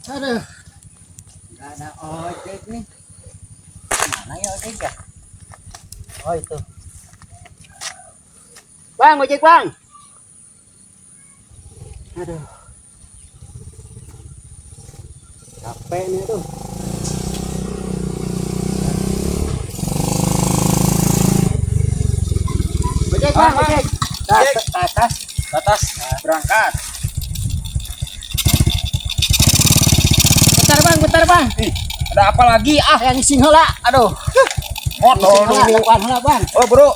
Aduh, nggak ada ojek nih. Mana ya ojek ya? Oh itu. Bang, ojek bang. Aduh, capek nih tuh. Ojek bang, ojek. Ke atas. Ke atas, berangkat. Bentar bang. Ada apa lagi? Yang sing heula. Aduh. Motor dulu. Heula bang. Oh bro.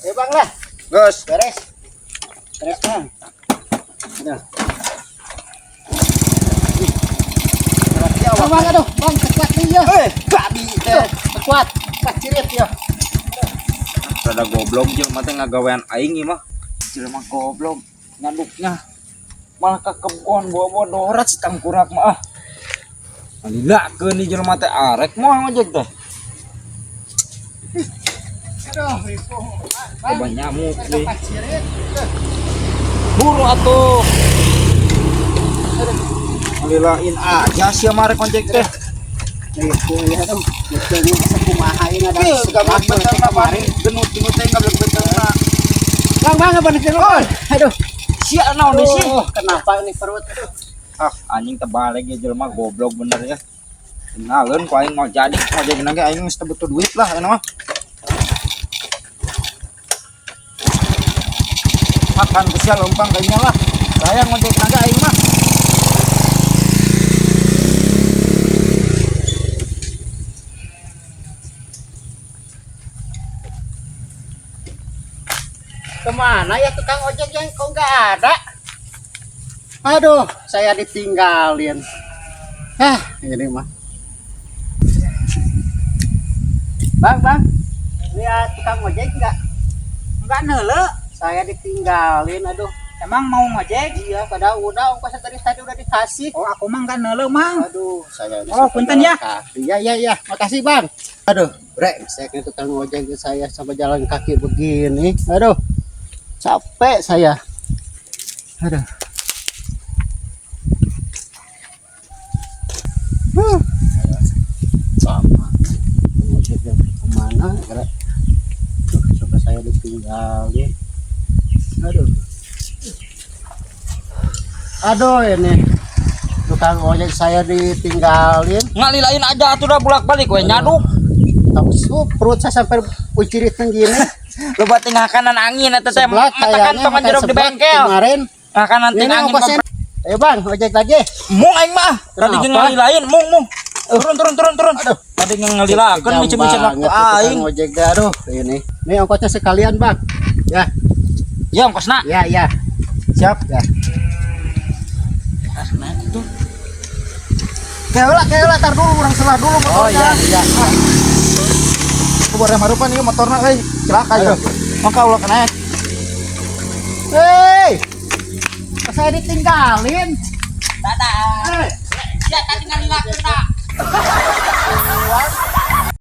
Ya bang lah. Gus. Beres. Beres bang. Aduh. Bang, aduh, bang, kuat nih ya. Babi. Kuat cirit ya. Rada goblok jelema teh ngagawean aing ieu mah. Jelema goblok nyanduknya malah ke kebon bawa dorat si tangkurak mah. Alila keun di jelema teh arek moal ngojek teh. Aduh, ripuh. Coba nyamuk deui. Cirit. Buru atuh. Alilain aja sih marek ngojek teh. Ripuh ya tuh. Betul masa kumaha ieu ada. Gablek bener kemarin genut-genut teh gablek bener. Bang, apa nih? Aduh. Sia naon deui sih? Kenapa ini perut? Anjing terbalik ya jelema goblok bener ya. Tinggalin ku aing mau jadi nage aing geus teu butuh duit lah anu mah. Makan geus lompang kayaknya lah. Saya ngojek nage aing mah. Kemana ya tukang ojek yang kok nggak ada? Aduh, saya ditinggalin. Ini mah. Bang, lihat tukang ojek nggak? Enggak neule. Saya ditinggalin, aduh. Emang mau ngojek? Iya, padahal udah ongkos tadi udah dikasih. Oh, aku mah enggak neule, Mang. Aduh, saya Oh, punten ya. Iya, makasih bang. Aduh, brengsek nih tukang ojek saya sampai jalan kaki begini. Aduh, capek saya. Aduh. Sama. Tukang ojeknya kemana? Coba saya ditinggalin. Aduh ini tukang ojek saya ditinggalin. Ngalilain aja atuh udah bolak-balik we nyaduk. Tahu perut saya sampai ucirit gini. Loba tengah kanan angin eta teh Sebelah mata kayaknya kantong jeruk di bengkel. kemarin. Nah kanan Ini tengah angin. ongkosnya. Ayo bang, ojek lagi. Mung aing mah. Tadi Kenapa? ngalilain mung. Turun. Aduh. Tadi ngalilakeun micin-micin waktu aing. Tukang ojek dah, aduh ini. Ini ongkosnya sekalian bang. Ya, Ya ongkosna. ya. Siap ya. Asna itu. Kayak tar dulu orang salah dulu motornya. Oh iya. Kubareng harupan ieu motorna euy. Celaka ya. Maka ulah kena. Hei. Saya ditinggalin. Dadah. Hei. Ya tadi ngalilakeun, Nak.